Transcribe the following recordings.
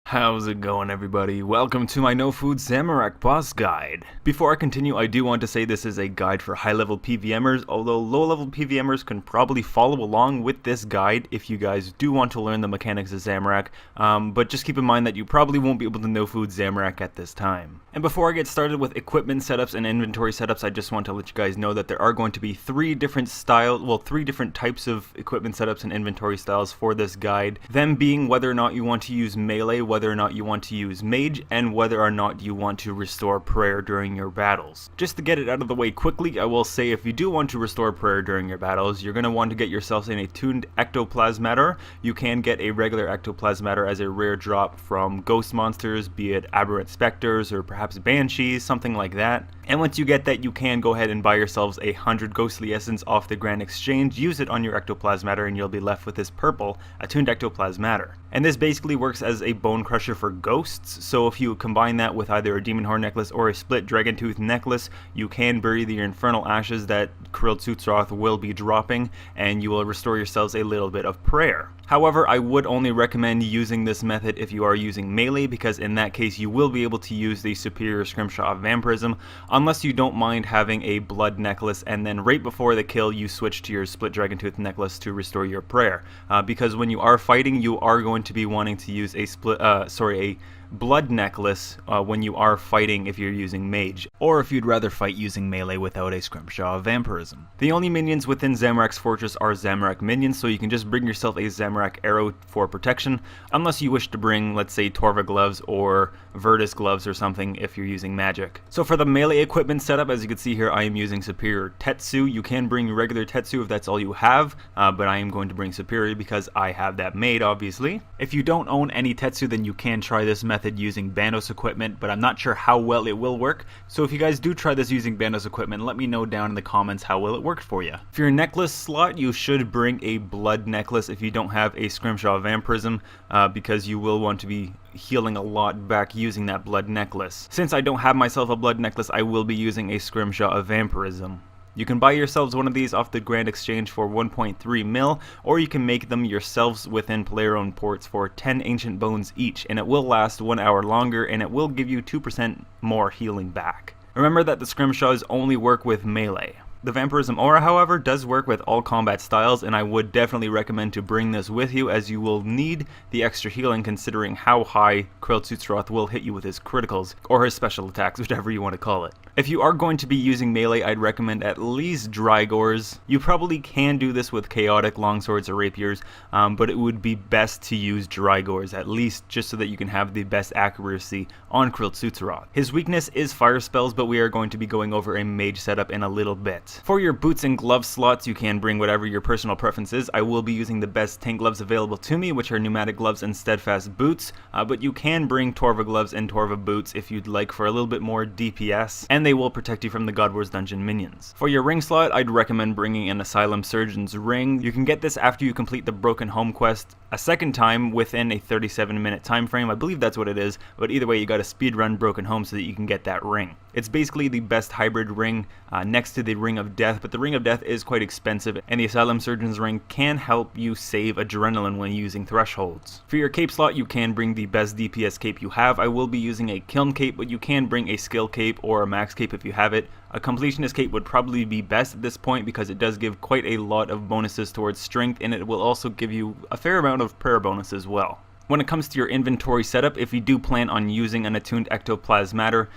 How's it going, everybody? Welcome to my No Food Zamorak boss guide. Before I continue, I do want to say this is a guide for high-level PVMers, although low-level PVMers can probably follow along with this guide if you guys do want to learn the mechanics of Zamorak, but just keep in mind that you probably won't be able to No Food Zamorak at this time. And before I get started with equipment setups and inventory setups, I just want to let you guys know that there are going to be three different types of equipment setups and inventory styles for this guide, them being whether or not you want to use melee, whether or not you want to use mage, and whether or not you want to restore prayer during your battles. Just to get it out of the way quickly, I will say if you do want to restore prayer during your battles, you're going to want to get yourself an attuned ectoplasmator. You can get a regular ectoplasmator as a rare drop from ghost monsters, be it aberrant specters or perhaps banshees, something like that. And once you get that, you can go ahead and buy yourselves 100 ghostly essence off the Grand Exchange, use it on your ectoplasmator, and you'll be left with this purple attuned ectoplasmator. And this basically works as a bone crusher for ghosts, so if you combine that with either a demon horn necklace or a split dragon tooth necklace, you can bury the infernal ashes that Kriltsutsroth will be dropping, and you will restore yourselves a little bit of prayer. However, I would only recommend using this method if you are using melee, because in that case you will be able to use the superior scrimshaw of vampirism, unless you don't mind having a blood necklace and then right before the kill you switch to your split dragon tooth necklace to restore your prayer. Because when you are fighting, you are going to be wanting to use a blood necklace when you are fighting if you're using mage, or if you'd rather fight using melee without a scrimshaw of vampirism. The only minions within Zamorak's fortress are Zamorak minions, so you can just bring yourself a Zamorak arrow for protection, unless you wish to bring, let's say, Torva gloves or Virtus gloves or something if you're using magic. So for the melee equipment setup, as you can see here, I am using superior Tetsu. You can bring regular Tetsu if that's all you have, but I am going to bring superior because I have that made, obviously. If you don't own any Tetsu, then you can try this method using Bandos equipment, but I'm not sure how well it will work, so if you guys do try this using Bandos equipment, let me know down in the comments how well it worked for you. For your necklace slot, you should bring a blood necklace if you don't have a scrimshaw of vampirism, because you will want to be healing a lot back using that blood necklace. Since I don't have myself a blood necklace, I will be using a scrimshaw of vampirism. You can buy yourselves one of these off the Grand Exchange for 1.3 mil, or you can make them yourselves within player-owned ports for 10 ancient bones each, and it will last 1 hour longer, and it will give you 2% more healing back. Remember that the scrimshaws only work with melee. The Vampirism Aura, however, does work with all combat styles, and I would definitely recommend to bring this with you, as you will need the extra healing considering how high Kriltsutsroth will hit you with his criticals, or his special attacks, whichever you want to call it. If you are going to be using melee, I'd recommend at least Drygores. You probably can do this with chaotic longswords or rapiers, but it would be best to use Drygores, at least just so that you can have the best accuracy on Kriltsutsroth. His weakness is fire spells, but we are going to be going over a mage setup in a little bit. For your boots and glove slots, you can bring whatever your personal preference is. I will be using the best tank gloves available to me, which are pneumatic gloves and steadfast boots, but you can bring Torva gloves and Torva boots if you'd like for a little bit more DPS, and they will protect you from the God Wars dungeon minions. For your ring slot, I'd recommend bringing an Asylum Surgeon's ring. You can get this after you complete the Broken Home quest a second time within a 37-minute time frame. I believe that's what it is, but either way you gotta speedrun Broken Home so that you can get that ring. It's basically the best hybrid ring next to the Ring of Death, but the Ring of Death is quite expensive, and the Asylum Surgeon's ring can help you save adrenaline when using thresholds. For your cape slot, you can bring the best DPS cape you have. I will be using a Kiln cape, but you can bring a skill cape or a max cape if you have it. A completionist cape would probably be best at this point because it does give quite a lot of bonuses towards strength, and it will also give you a fair amount of prayer bonus as well. When it comes to your inventory setup, if you do plan on using an attuned ectoplasmator,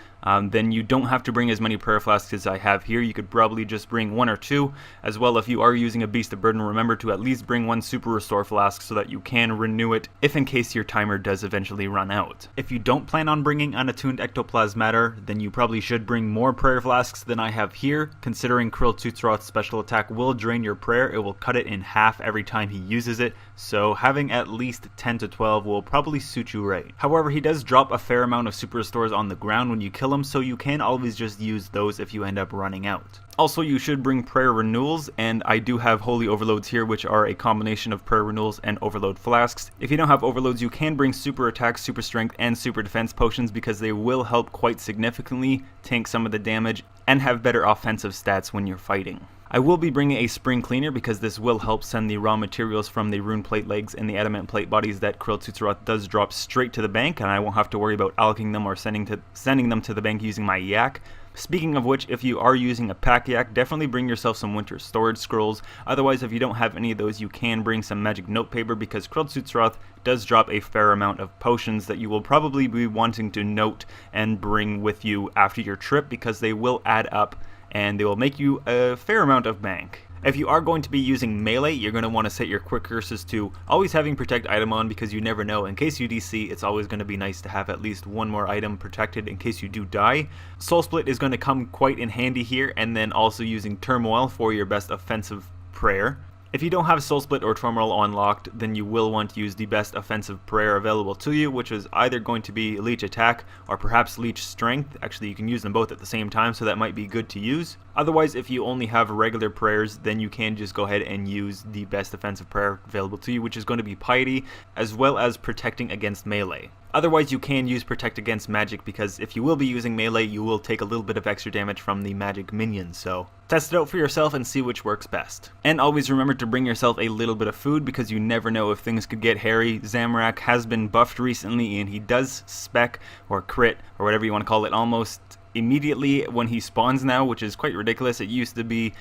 then you don't have to bring as many prayer flasks as I have here. You could probably just bring 1 or 2. As well, if you are using a Beast of Burden, remember to at least bring 1 Super Restore flask so that you can renew it if in case your timer does eventually run out. If you don't plan on bringing an attuned ectoplasmator, then you probably should bring more prayer flasks than I have here. Considering Kriltsutsroth's special attack will drain your prayer, it will cut it in half every time he uses it, so having at least 10 to 12 will probably suit you right. However, he does drop a fair amount of Super Restores on the ground when you kill him, so you can always just use those if you end up running out. Also, you should bring prayer renewals, and I do have holy overloads here, which are a combination of prayer renewals and overload flasks. If you don't have overloads, you can bring super attack, super strength, and super defense potions because they will help quite significantly tank some of the damage and have better offensive stats when you're fighting. I will be bringing a spring cleaner because this will help send the raw materials from the rune plate legs and the adamant plate bodies that Krilled Tutsuroth does drop straight to the bank, and I won't have to worry about alching them or sending them to the bank using my yak. Speaking of which, if you are using a pack yak, definitely bring yourself some winter storage scrolls. Otherwise, if you don't have any of those, you can bring some magic notepaper because Krilled Tutsuroth does drop a fair amount of potions that you will probably be wanting to note and bring with you after your trip because they will add up and they will make you a fair amount of bank. If you are going to be using melee, you're going to want to set your quick curses to always having protect item on because you never know. In case you DC, it's always going to be nice to have at least one more item protected in case you do die. Soul Split is going to come quite in handy here, and then also using Turmoil for your best offensive prayer. If you don't have Soul Split or Turmoil unlocked, then you will want to use the best offensive prayer available to you, which is either going to be Leech Attack or perhaps Leech Strength. Actually, you can use them both at the same time, so that might be good to use. Otherwise, if you only have regular prayers, then you can just go ahead and use the best offensive prayer available to you, which is going to be Piety, as well as Protecting Against Melee. Otherwise, you can use Protect Against Magic because if you will be using melee, you will take a little bit of extra damage from the magic minions, so test it out for yourself and see which works best. And always remember to bring yourself a little bit of food because you never know if things could get hairy. Zamorak has been buffed recently and he does spec or crit or whatever you want to call it almost immediately when he spawns now, which is quite ridiculous. It used to be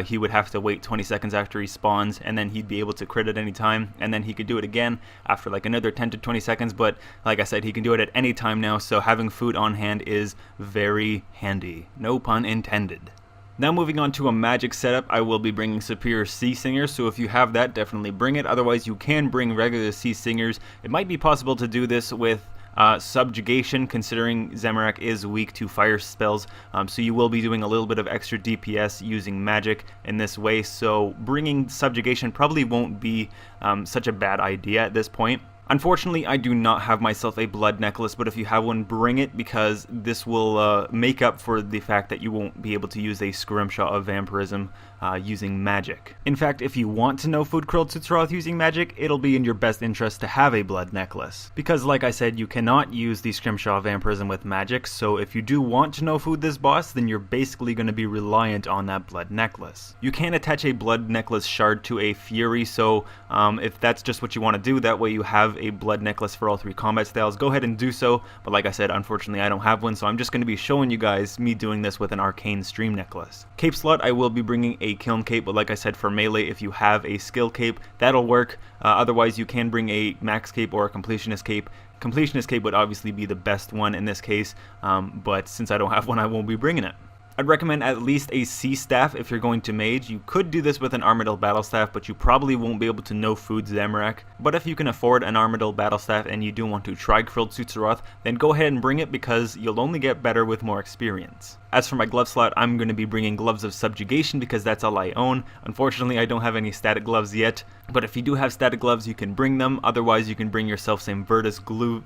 he would have to wait 20 seconds after he spawns and then he'd be able to crit at any time, and then he could do it again after like another 10 to 20 seconds, but like I said, he can do it at any time now, so having food on hand is very handy. No pun intended. Now moving on to a magic setup, I will be bringing Superior Sea Singers, so if you have that, definitely bring it. Otherwise, you can bring regular Sea Singers. It might be possible to do this with Subjugation, considering Zamorak is weak to fire spells, so you will be doing a little bit of extra DPS using magic in this way, so bringing Subjugation probably won't be such a bad idea at this point. Unfortunately, I do not have myself a blood necklace, but if you have one, bring it because this will make up for the fact that you won't be able to use a Scrimshaw of Vampirism using magic. In fact, if you want to know food Krilled Tutsuroth using magic, it'll be in your best interest to have a blood necklace. Because like I said, you cannot use the Scrimshaw of Vampirism with magic, so if you do want to know food this boss, then you're basically going to be reliant on that blood necklace. You can attach a blood necklace shard to a Fury, so if that's just what you want to do, that way you have a blood necklace for all three combat styles, go ahead and do so, but like I said, unfortunately I don't have one, so I'm just going to be showing you guys me doing this with an arcane stream necklace. Cape slot, I will be bringing a kiln cape, but like I said, for melee, if you have a skill cape, that'll work. Otherwise, you can bring a max cape or a completionist cape. Completionist cape would obviously be the best one in this case, but since I don't have one, I won't be bringing it. I'd recommend at least a sea staff if you're going to mage. You could do this with an Armadyl battle staff, but you probably won't be able to no food Zamorak. But if you can afford an Armadyl battle staff and you do want to try Krilled Tutsuroth, then go ahead and bring it because you'll only get better with more experience. As for my glove slot, I'm going to be bringing gloves of subjugation because that's all I own. Unfortunately, I don't have any static gloves yet, but if you do have static gloves, you can bring them. Otherwise, you can bring yourself some Virtus glue.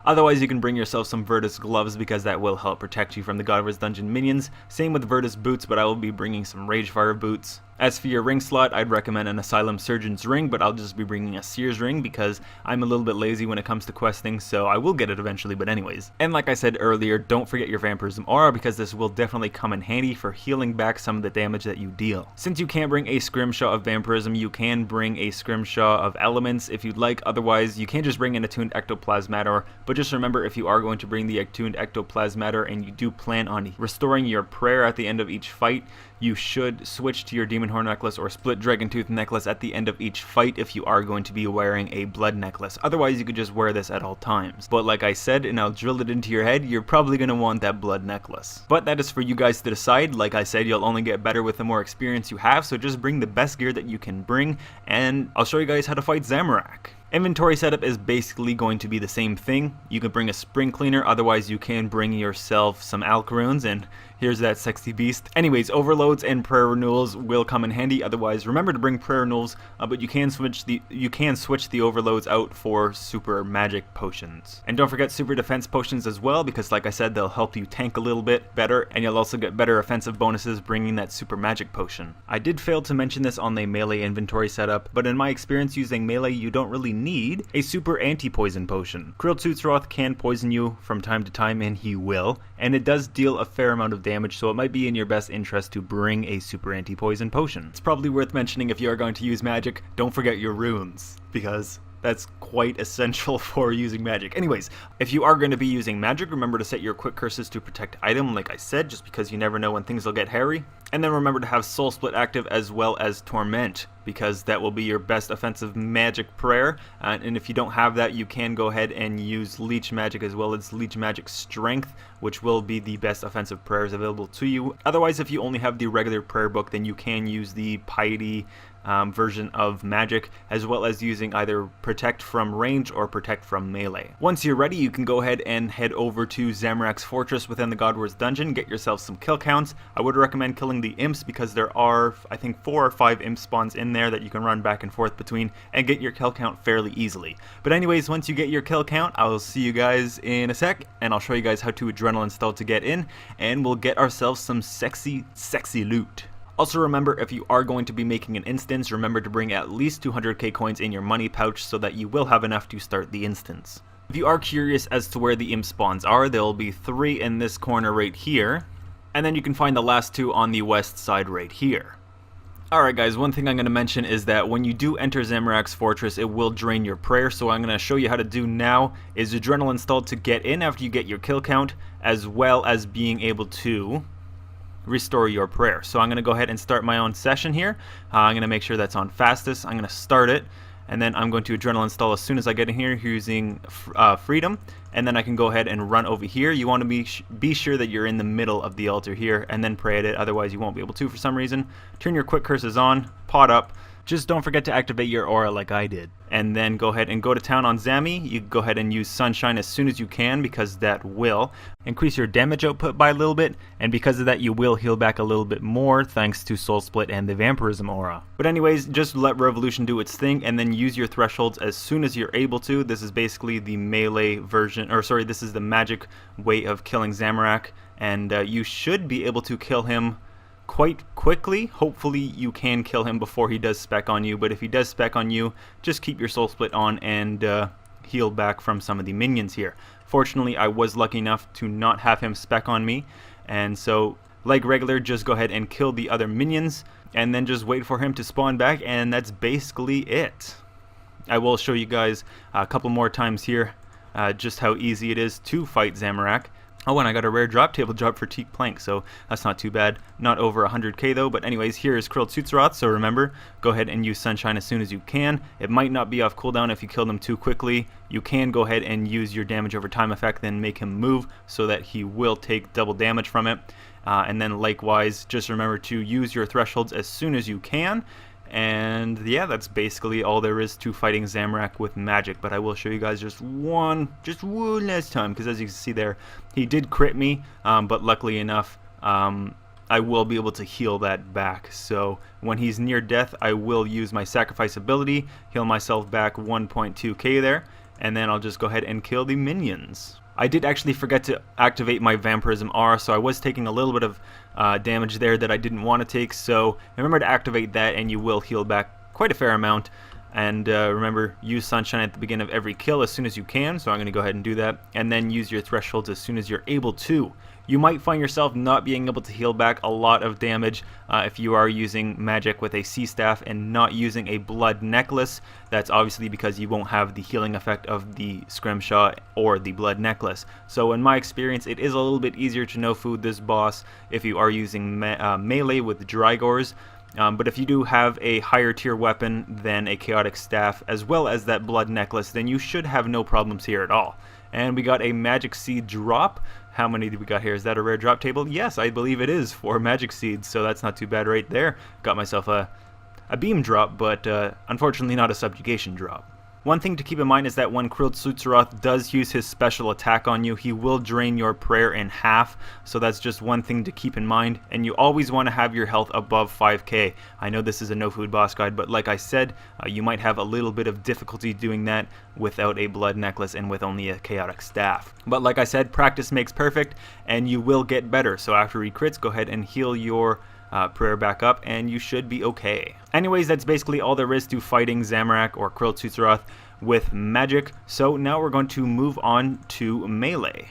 Otherwise, you can bring yourself some Virtus gloves because that will help protect you from the God of His Dungeon minions. Same with Virtus boots, but I will be bringing some Ragefire boots. As for your ring slot, I'd recommend an Asylum Surgeon's ring, but I'll just be bringing a Seer's ring because I'm a little bit lazy when it comes to questing, so I will get it eventually, but anyways. And like I said earlier, don't forget your Vampirism Aura because this will definitely come in handy for healing back some of the damage that you deal. Since you can't bring a Scrimshaw of Vampirism, you can bring a Scrimshaw of Elements if you'd like. Otherwise, you can just bring an Attuned Ectoplasmator, but just remember, if you are going to bring the Attuned Ectoplasmator and you do plan on restoring your prayer at the end of each fight, you should switch to your Demon Horn necklace or split Dragon Tooth necklace at the end of each fight if you are going to be wearing a blood necklace. Otherwise, you could just wear this at all times. But like I said, and I'll drill it into your head, you're probably going to want that blood necklace. But that is for you guys to decide. Like I said, you'll only get better with the more experience you have, so just bring the best gear that you can bring, and I'll show you guys how to fight Zamorak. Inventory setup is basically going to be the same thing. You can bring a spring cleaner, otherwise you can bring yourself some alch runes, and here's that sexy beast. Anyways, overloads and prayer renewals will come in handy. Otherwise, remember to bring prayer renewals, but you can switch the overloads out for super magic potions. And don't forget super defense potions as well, because like I said, they'll help you tank a little bit better, and you'll also get better offensive bonuses bringing that super magic potion. I did fail to mention this on the melee inventory setup, but in my experience using melee, you don't really need a super anti-poison potion. Krilled Tutsuroth can poison you from time to time, and he will, and it does deal a fair amount of damage, so it might be in your best interest to bring a super anti-poison potion. It's probably worth mentioning if you are going to use magic, don't forget your runes, because that's quite essential for using magic. Anyways, if you are going to be using magic, remember to set your quick curses to protect item, like I said, just because you never know when things will get hairy. And then remember to have Soul Split active as well as Torment, because that will be your best offensive magic prayer. And if you don't have that, you can go ahead and use Leech Magic as well as Leech Magic Strength, which will be the best offensive prayers available to you. Otherwise, if you only have the regular prayer book, then you can use the Piety version of magic, as well as using either protect from range or protect from melee. Once you're ready, you can go ahead and head over to Zamorak's fortress within the God Wars dungeon, get yourself some kill counts. I would recommend killing the imps because there are, I think, 4 or 5 imp spawns in there that you can run back and forth between and get your kill count fairly easily. But anyways, once you get your kill count, I'll see you guys in a sec, and I'll show you guys how to adrenaline stall to get in, and we'll get ourselves some sexy loot. Also remember, if you are going to be making an instance, remember to bring at least 200k coins in your money pouch so that you will have enough to start the instance. If you are curious as to where the imp spawns are, there will be 3 in this corner right here, and then you can find the last 2 on the west side right here. Alright guys, one thing I'm going to mention is that when you do enter Zamorak's fortress, it will drain your prayer, so what I'm going to show you how to do now is adrenaline stall to get in after you get your kill count, as well as being able to restore your prayer. So I'm going to go ahead and start my own session here. I'm going to make sure that's on fastest. I'm going to start it, and then I'm going to adrenaline stall as soon as I get in here using freedom, and then I can go ahead and run over here. You want to be sure that you're in the middle of the altar here and then pray at it, otherwise you won't be able to for some reason. Turn your quick curses on, pot up. Just don't forget to activate your aura like I did. And then go ahead and go to town on Zami. You go ahead and use Sunshine as soon as you can, because that will increase your damage output by a little bit, and because of that you will heal back a little bit more thanks to Soul Split and the Vampirism aura. But anyways, just let Revolution do its thing and then use your thresholds as soon as you're able to. This is basically the melee version, or sorry, this is the magic way of killing Zamorak, and you should be able to kill him quite quickly. Hopefully you can kill him before he does spec on you, but if he does spec on you, just keep your Soul Split on and heal back from some of the minions here. Fortunately, I was lucky enough to not have him spec on me, and so like regular, just go ahead and kill the other minions and then just wait for him to spawn back, and that's basically it. I will show you guys a couple more times here just how easy it is to fight Zamorak. Oh, and I got a rare drop table drop for Teak Plank, so that's not too bad. Not over 100k though, but anyways, here is Krilled Sutsuroth, so remember, go ahead and use Sunshine as soon as you can. It might not be off cooldown if you kill them too quickly. You can go ahead and use your damage over time effect, then make him move so that he will take double damage from it. And then likewise, just remember to use your thresholds as soon as you can. And yeah, that's basically all there is to fighting Zamorak with magic. But I will show you guys just one last time, because as you can see there, he did crit me, but luckily enough, I will be able to heal that back. So when he's near death, I will use my sacrifice ability, heal myself back 1.2k there, and then I'll just go ahead and kill the minions. I did actually forget to activate my Vampirism aura, so I was taking a little bit of damage there that I didn't want to take, so remember to activate that and you will heal back quite a fair amount. And remember, use Sunshine at the beginning of every kill as soon as you can, so I'm going to go ahead and do that, and then use your thresholds as soon as you're able to. You might find yourself not being able to heal back a lot of damage if you are using magic with a C-Staff and not using a blood necklace. That's obviously because you won't have the healing effect of the Scrimshaw or the blood necklace. So in my experience, it is a little bit easier to no-food this boss if you are using melee with Drygors. But if you do have a higher tier weapon than a Chaotic Staff, as well as that blood necklace, then you should have no problems here at all. And we got a Magic Seed drop. How many did we got here? Is that a rare drop table? Yes, I believe it is, 4 Magic Seeds, so that's not too bad right there. Got myself a beam drop, but unfortunately not a subjugation drop. One thing to keep in mind is that when Krilled Sutsuroth does use his special attack on you, he will drain your prayer in half, so that's just one thing to keep in mind, and you always want to have your health above 5k. I know this is a no-food boss guide, but like I said, you might have a little bit of difficulty doing that without a blood necklace and with only a chaotic staff. But like I said, practice makes perfect, and you will get better, so after he crits, go ahead and heal your prayer back up and you should be okay. Anyways, that's basically all there is to fighting Zamorak or Krilled Sutsuroth with magic. So now we're going to move on to melee.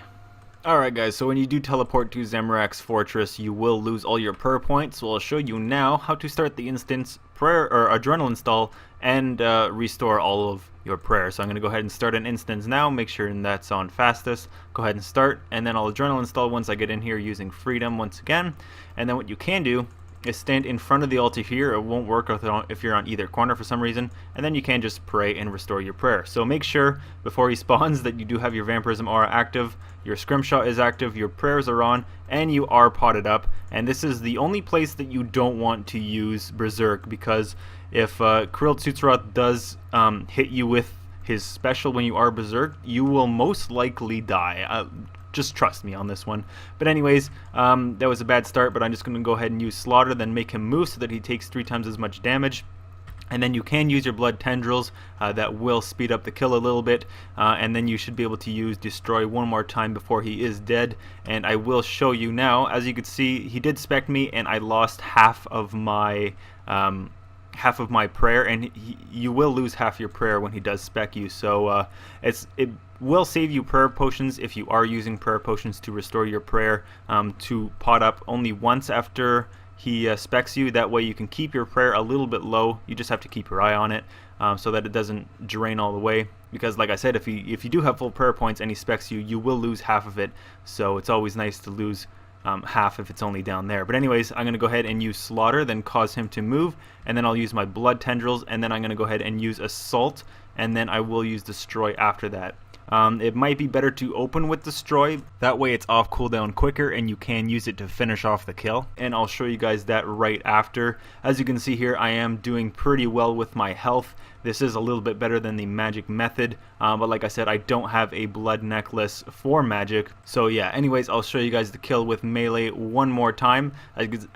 Alright guys, so when you do teleport to Zamorak's fortress, you will lose all your prayer points, so I'll show you now how to start the instance prayer or adrenaline stall and restore all of your prayer. So I'm going to go ahead and start an instance now, make sure that's on fastest, go ahead and start, and then I'll adrenaline install once I get in here using freedom once again. And then what you can do is stand in front of the altar here. It won't work if you're on either corner for some reason, and then you can just pray and restore your prayer. So make sure before he spawns that you do have your vampirism aura active, your scrimshaw is active, your prayers are on, and you are potted up. And this is the only place that you don't want to use berserk, because if Krill Tsutsurath does hit you with his special when you are berserk, you will most likely die. Just trust me on this one. But anyways, that was a bad start, but I'm just going to go ahead and use Slaughter, then make him move so that he takes 3 times as much damage. And then you can use your blood tendrils, that will speed up the kill a little bit, and then you should be able to use Destroy one more time before he is dead. And I will show you now. As you can see, he did spec me and I lost half of my prayer, and you will lose half your prayer when he does spec you. So it will save you prayer potions if you are using prayer potions to restore your prayer, to pot up only once after he specs you. That way you can keep your prayer a little bit low. You just have to keep your eye on it, so that it doesn't drain all the way, because like I said, if you do have full prayer points and he specs you, you will lose half of it. So it's always nice to lose half if it's only down there. But anyways, I'm going to go ahead and use Slaughter, then cause him to move, and then I'll use my blood tendrils, and then I'm going to go ahead and use Assault, and then I will use Destroy after that. It might be better to open with Destroy, that way it's off cooldown quicker and you can use it to finish off the kill, and I'll show you guys that right after. As you can see here, I am doing pretty well with my health. This is a little bit better than the magic method, but like I said, I don't have a blood necklace for magic. So yeah, anyways, I'll show you guys the kill with melee one more time.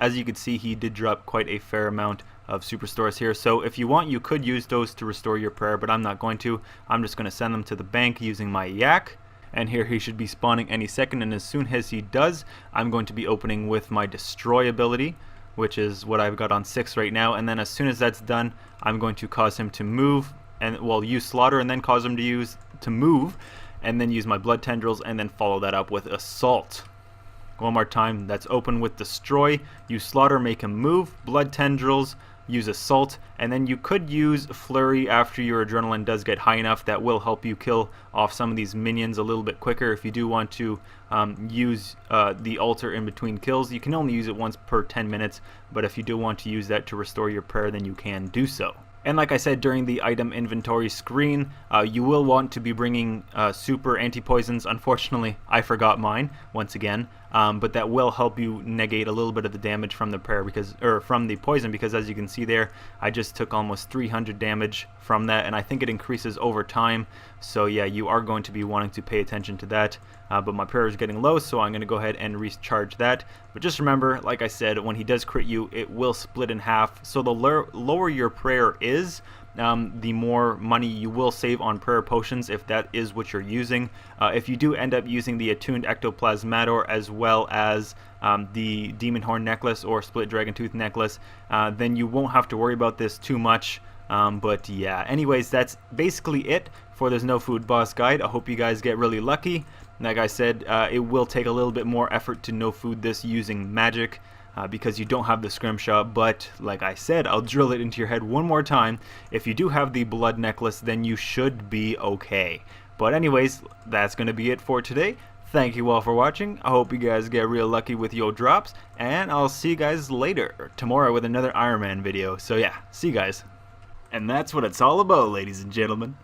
As you can see, he did drop quite a fair amount of superstores here, so if you want, you could use those to restore your prayer, but I'm not going to. I'm just going to send them to the bank using my yak, and here he should be spawning any second, and as soon as he does, I'm going to be opening with my Destroy ability, which is what I've got on 6 right now. And then as soon as that's done, I'm going to cause him to move, and well, use Slaughter and then cause him to move, and then use my blood tendrils, and then follow that up with Assault. One more time, that's open with Destroy, use Slaughter, make him move, blood tendrils, use Assault, and then you could use Flurry after your adrenaline does get high enough. That will help you kill off some of these minions a little bit quicker. If you do want to use the altar in between kills, you can only use it once per 10 minutes, but if you do want to use that to restore your prayer, then you can do so. And like I said during the item inventory screen, you will want to be bringing super anti-poisons. Unfortunately, I forgot mine once again, but that will help you negate a little bit of the damage from the prayer, from the poison, because as you can see there, I just took almost 300 damage from that, and I think it increases over time. So yeah, you are going to be wanting to pay attention to that. But my prayer is getting low, so I'm going to go ahead and recharge that. But just remember, like I said, when he does crit you, it will split in half. So the lower your prayer is, the more money you will save on prayer potions, if that is what you're using. If you do end up using the attuned ectoplasmator as well as the demon horn necklace or split dragon tooth necklace, then you won't have to worry about this too much. But yeah, anyways, that's basically it for this No Food Boss Guide. I hope you guys get really lucky. Like I said, it will take a little bit more effort to no food this using magic, because you don't have the scrimshaw, but like I said, I'll drill it into your head one more time. If you do have the blood necklace, then you should be okay. But anyways, that's going to be it for today. Thank you all for watching. I hope you guys get real lucky with your drops, and I'll see you guys later, tomorrow with another Iron Man video. So yeah, see you guys. And that's what it's all about, ladies and gentlemen.